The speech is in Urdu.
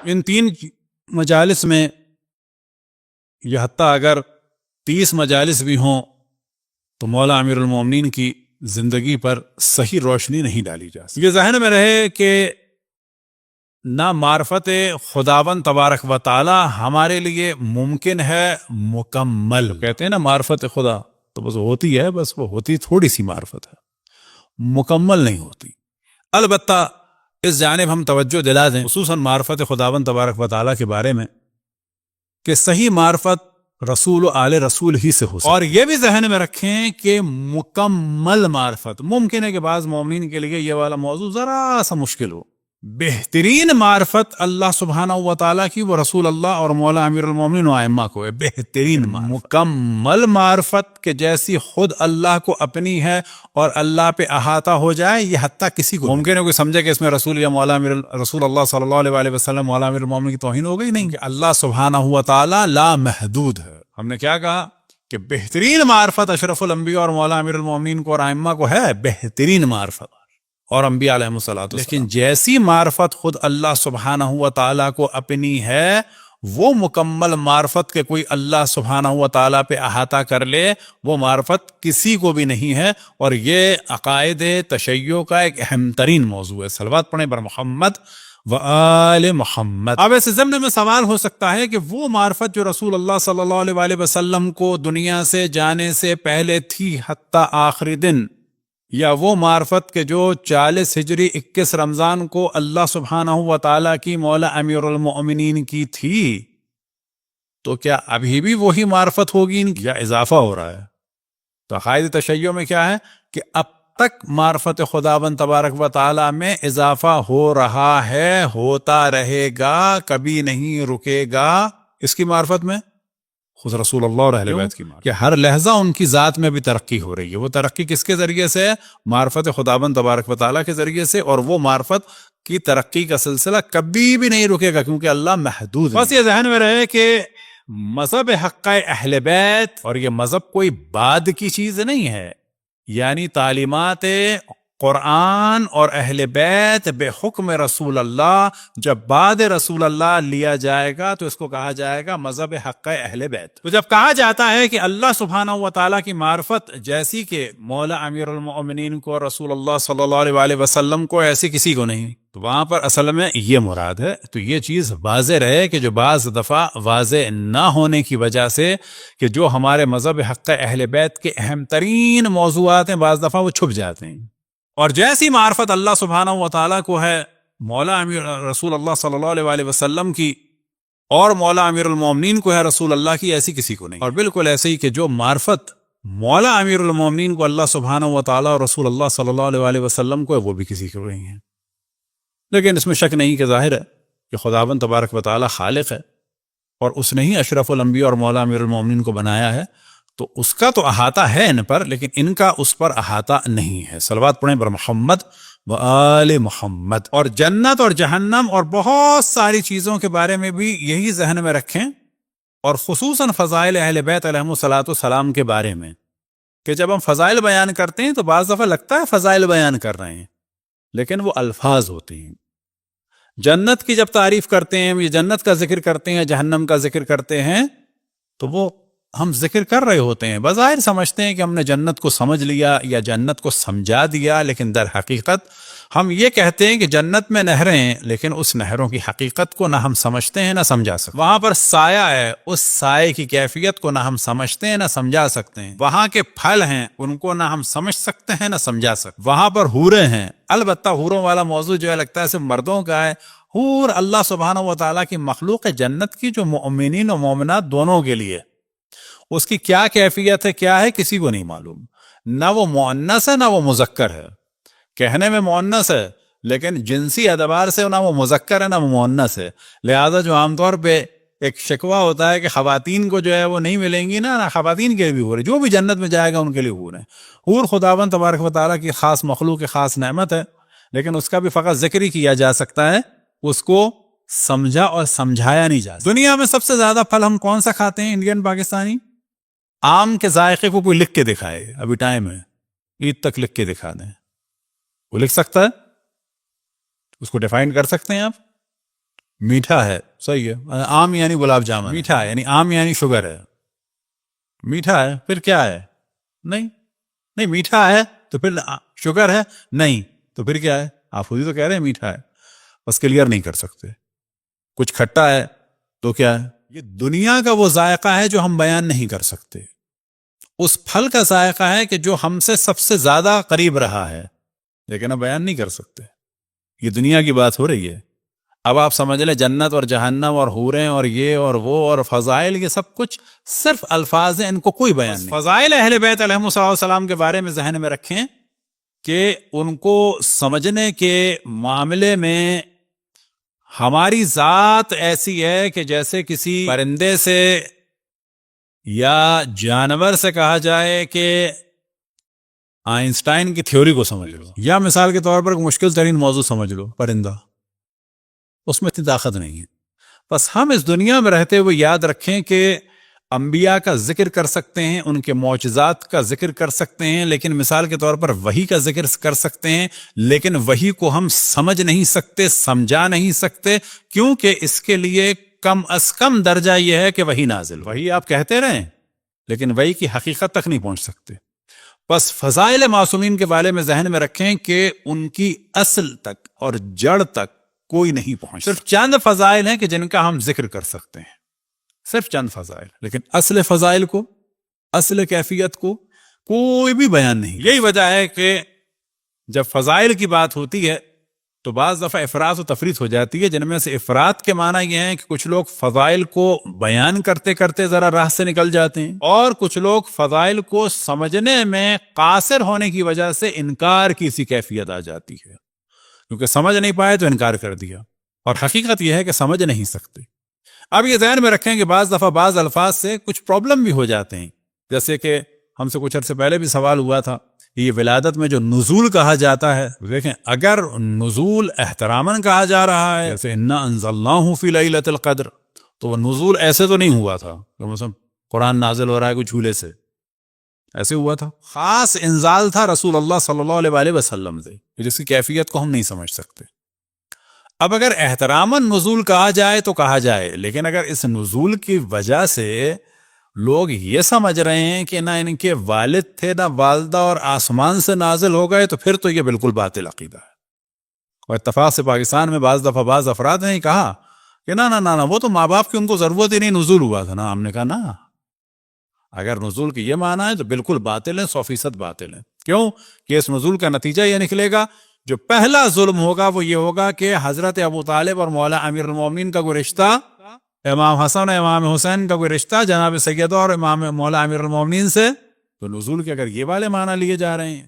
ان 3 مجالس میں یہ حتیٰ اگر 30 مجالس بھی ہوں تو مولا امیر المومنین کی زندگی پر صحیح روشنی نہیں ڈالی جا سکتی۔ یہ ذہن میں رہے کہ نہ معرفت خداوند تبارک و تعالی ہمارے لیے ممکن ہے مکمل، کہتے ہیں نا معرفت خدا تو بس ہوتی ہے، بس وہ ہوتی تھوڑی سی معرفت ہے، مکمل نہیں ہوتی۔ البتہ اس جانب ہم توجہ دلا دیں خصوصاً معرفت خداوند تبارک و تعالی کے بارے میں کہ صحیح معرفت رسول و آل رسول ہی سے ہو سکتی، اور یہ بھی ذہن میں رکھیں کہ مکمل معرفت ممکن ہے کہ بعض مومنین کے لیے یہ والا موضوع ذرا سا مشکل ہو۔ بہترین معرفت اللہ سبحانہ و تعالیٰ کی وہ رسول اللہ اور مولا امیر المومنین و ائمہ کو ہے، بہترین مکمل معرفت کہ جیسی خود اللہ کو اپنی ہے اور اللہ پہ احاطہ ہو جائے، یہ حتیٰ کسی کو ممکن ہے کوئی سمجھے کہ اس میں رسول یا مولا امیر رسول اللہ صلی اللہ علیہ وسلم مولا امیر المومنین کی توہین ہو گئی، نہیں، کہ اللہ سبحانہ و تعالیٰ لا محدود ہے۔ ہم نے کیا کہا کہ بہترین معرفت اشرف الانبیاء اور مولا امیر المومنین کو اور ائمہ کو ہے، بہترین معرفت اور انبیاء علیہ الصلوۃ والسلام، لیکن جیسی معرفت خود اللہ سبحانہ و تعالیٰ کو اپنی ہے، وہ مکمل معرفت کے کوئی اللہ سبحانہ و تعالیٰ پہ احاطہ کر لے، وہ معرفت کسی کو بھی نہیں ہے، اور یہ عقائد تشیع کا ایک اہم ترین موضوع ہے۔ صلوات پڑھیں بر محمد و آل محمد۔ اب ایسے ضمن میں سوال ہو سکتا ہے کہ وہ معرفت جو رسول اللہ صلی اللہ علیہ وسلم کو دنیا سے جانے سے پہلے تھی حتیٰ آخری دن، یا وہ معرفت کے جو 40 ہجری 21 رمضان کو اللہ سبحانہ و تعالیٰ کی مولا امیر المؤمنین کی تھی، تو کیا ابھی بھی وہی معرفت ہوگی یا اضافہ ہو رہا ہے؟ تو عقائد تشیع میں کیا ہے کہ اب تک معرفت خداوند تبارک و تعالیٰ میں اضافہ ہو رہا ہے، ہوتا رہے گا، کبھی نہیں رکے گا۔ اس کی معرفت میں خود رسول اللہ اور اہل بیت کی کہ ہر لحظہ ان کی ذات میں بھی ترقی ہو رہی ہے۔ وہ ترقی کس کے ذریعے سے ہے؟ معرفت خداوند تبارک و تعالیٰ کے ذریعے سے، اور وہ معرفت کی ترقی کا سلسلہ کبھی بھی نہیں رکے گا کیونکہ اللہ محدود ہے۔ بس یہ ذہن میں رہے کہ مذہب حق اہل بیت، اور یہ مذہب کوئی بعد کی چیز نہیں ہے، یعنی تعلیمات قرآن اور اہل بیت بے حکم رسول اللہ، جب بعد رسول اللہ لیا جائے گا تو اس کو کہا جائے گا مذہب حق اہل بیت۔ تو جب کہا جاتا ہے کہ اللہ سبحانہ و تعالیٰ کی معرفت جیسی کہ مولا امیر المؤمنین کو رسول اللہ صلی اللہ علیہ وسلم کو، ایسی کسی کو نہیں، تو وہاں پر اصل میں یہ مراد ہے۔ تو یہ چیز واضح رہے کہ جو بعض دفعہ واضح نہ ہونے کی وجہ سے کہ جو ہمارے مذہب حق اہل بیت کے اہم ترین موضوعات ہیں، بعض دفعہ وہ چھپ جاتے ہیں، اور جیسی معرفت اللہ سبحانہ و تعالیٰ کو ہے مولا امیر رسول اللہ صلی اللہ علیہ وسلم کی، اور مولا امیر المومنین کو ہے رسول اللہ کی، ایسی کسی کو نہیں۔ اور بالکل ایسے ہی کہ جو معرفت مولا امیر المومنین کو اللہ سبحانہ و تعالیٰ اور رسول اللہ صلی اللہ علیہ وسلم کو ہے، وہ بھی کسی کو نہیں ہے۔ لیکن اس میں شک نہیں کہ ظاہر ہے کہ خداوند تبارک و تعالیٰ خالق ہے، اور اس نے ہی اشرف الانبیاء اور مولا امیر المومنین کو بنایا ہے، تو اس کا تو احاطہ ہے ان پر، لیکن ان کا اس پر احاطہ نہیں ہے۔ صلوات پڑھیں بر محمد و آل محمد۔ اور جنت اور جہنم اور بہت ساری چیزوں کے بارے میں بھی یہی ذہن میں رکھیں، اور خصوصاً فضائل اہل بیت علیہم الصلوۃ والسلام کے بارے میں، کہ جب ہم فضائل بیان کرتے ہیں تو بعض دفعہ لگتا ہے فضائل بیان کر رہے ہیں، لیکن وہ الفاظ ہوتے ہیں۔ جنت کی جب تعریف کرتے ہیں، یہ جنت کا ذکر کرتے ہیں، جہنم کا ذکر کرتے ہیں، تو وہ ہم ذکر کر رہے ہوتے ہیں، بظاہر سمجھتے ہیں کہ ہم نے جنت کو سمجھ لیا یا جنت کو سمجھا دیا، لیکن در حقیقت ہم یہ کہتے ہیں کہ جنت میں نہریں ہیں، لیکن اس نہروں کی حقیقت کو نہ ہم سمجھتے ہیں نہ سمجھا سکتے۔ وہاں پر سایہ ہے، اس سائے کی کیفیت کو نہ ہم سمجھتے ہیں نہ سمجھا سکتے ہیں۔ وہاں کے پھل ہیں، ان کو نہ ہم سمجھ سکتے ہیں نہ سمجھا سکتے۔ وہاں پر حوریں ہیں، البتہ حوروں والا موضوع جو ہے لگتا ہے صرف مردوں کا ہے۔ حور اللہ سبحانہ و تعالیٰ کی مخلوق جنت کی، جو مومنین و مومنات دونوں کے لیے، اس کی کیا کیفیت ہے، کیا ہے، کسی کو نہیں معلوم۔ نہ وہ مؤنث ہے نہ وہ مذکر ہے، کہنے میں مؤنث ہے لیکن جنسی اعتبار سے نہ وہ مذکر ہے نہ وہ مؤنث ہے، لہذا جو عام طور پہ ایک شکوہ ہوتا ہے کہ خواتین کو جو ہے وہ نہیں ملیں گی، نہ خواتین کے لیے بھی حور ہے، جو بھی جنت میں جائے گا ان کے لیے حور ہے۔ حور خداوند تبارک و تعالیٰ کی خاص مخلوق، خاص نعمت ہے، لیکن اس کا بھی فقط ذکر ہی کیا جا سکتا ہے، اس کو سمجھا اور سمجھایا نہیں جا سکتا۔ دنیا میں سب سے زیادہ پھل ہم کون سا کھاتے ہیں انڈین پاکستانی؟ آم کے ذائقے کو کوئی لکھ کے دکھائے، ابھی ٹائم ہے، عید تک لکھ کے دکھا دیں، وہ لکھ سکتا ہے؟ اس کو ڈیفائن کر سکتے ہیں آپ؟ میٹھا ہے، صحیح ہے، آم یعنی گلاب جامن، میٹھا ہے یعنی آم یعنی شوگر ہے، میٹھا ہے پھر کیا ہے؟ نہیں نہیں، میٹھا ہے تو پھر شوگر ہے نہیں، تو پھر کیا ہے؟ آپ خود ہی تو کہہ رہے ہیں میٹھا ہے، بس کلیئر نہیں کر سکتے. کچھ کھٹا ہے تو کیا ہے؟ یہ دنیا کا وہ ذائقہ ہے جو ہم بیان نہیں کر سکتے، اس پھل کا ذائقہ ہے کہ جو ہم سے سب سے زیادہ قریب رہا ہے، لیکن ہم بیان نہیں کر سکتے. یہ دنیا کی بات ہو رہی ہے. اب آپ سمجھ لیں جنت اور جہنم اور حوریں اور یہ اور وہ اور فضائل، یہ سب کچھ صرف الفاظ ہیں، ان کو کوئی بیان نہیں. فضائل اہل بیت علیہم السلام کے بارے میں ذہن میں رکھیں کہ ان کو سمجھنے کے معاملے میں ہماری ذات ایسی ہے کہ جیسے کسی پرندے سے یا جانور سے کہا جائے کہ آئنسٹائن کی تھیوری کو سمجھ لو، یا مثال کے طور پر مشکل ترین موضوع سمجھ لو پرندہ، اس میں اتنی طاقت نہیں ہے. بس ہم اس دنیا میں رہتے ہوئے یاد رکھیں کہ انبیاء کا ذکر کر سکتے ہیں، ان کے معجزات کا ذکر کر سکتے ہیں، لیکن مثال کے طور پر وحی کا ذکر کر سکتے ہیں، لیکن وحی کو ہم سمجھ نہیں سکتے، سمجھا نہیں سکتے، کیونکہ اس کے لیے کم از کم درجہ یہ ہے کہ وحی نازل. وحی آپ کہتے رہیں لیکن وحی کی حقیقت تک نہیں پہنچ سکتے. بس فضائل معصومین کے بارے میں ذہن میں رکھیں کہ ان کی اصل تک اور جڑ تک کوئی نہیں پہنچ. صرف چند فضائل ہیں کہ جن کا ہم ذکر کر سکتے ہیں، صرف چند فضائل، لیکن اصل فضائل کو، اصل کیفیت کو کوئی بھی بیان نہیں. یہی وجہ ہے کہ جب فضائل کی بات ہوتی ہے تو بعض دفعہ افراط و تفریط ہو جاتی ہے، جن میں سے افراط کے معنی یہ ہیں کہ کچھ لوگ فضائل کو بیان کرتے کرتے ذرا راہ سے نکل جاتے ہیں، اور کچھ لوگ فضائل کو سمجھنے میں قاصر ہونے کی وجہ سے انکار کی سی کیفیت آ جاتی ہے، کیونکہ سمجھ نہیں پائے تو انکار کر دیا، اور حقیقت یہ ہے کہ سمجھ نہیں سکتے. اب یہ ذہن میں رکھیں کہ بعض دفعہ بعض الفاظ سے کچھ پرابلم بھی ہو جاتے ہیں، جیسے کہ ہم سے کچھ عرصے پہلے بھی سوال ہوا تھا، یہ ولادت میں جو نزول کہا جاتا ہے، دیکھیں اگر نزول احتراماً کہا جا رہا ہے، جیسے انا انزلناہ فی لیلۃ القدر، تو وہ نزول ایسے تو نہیں ہوا تھا کہ مثلا قرآن نازل ہو رہا ہے کوئی جھولے سے، ایسے ہوا تھا. خاص انزال تھا رسول اللہ صلی اللہ علیہ وآلہ وسلم سے، جس کی کیفیت کو ہم نہیں سمجھ سکتے. اب اگر احتراماً نزول کہا جائے تو کہا جائے، لیکن اگر اس نزول کی وجہ سے لوگ یہ سمجھ رہے ہیں کہ نہ ان کے والد تھے نہ والدہ اور آسمان سے نازل ہو گئے، تو پھر تو یہ بالکل باطل عقیدہ ہے. اور اتفاق سے پاکستان میں بعض دفعہ بعض افراد نے کہا کہ نہ وہ تو ماں باپ کی ان کو ضرورت ہی نہیں، نزول ہوا تھا نا. ہم نے کہا نا، اگر نزول کی یہ معنی ہے تو بالکل باطل ہے، 100% باطل ہے. کیوں کہ اس نزول کا نتیجہ یہ نکلے گا، جو پہلا ظلم ہوگا وہ یہ ہوگا کہ حضرت ابو طالب اور مولا امیر المومنین کا کوئی رشتہ، امام حسن اور امام حسین کا کوئی رشتہ جناب سیدہ اور امام مولا امیر المومنین سے، تو نزول کے اگر یہ والے معنی لیے جا رہے ہیں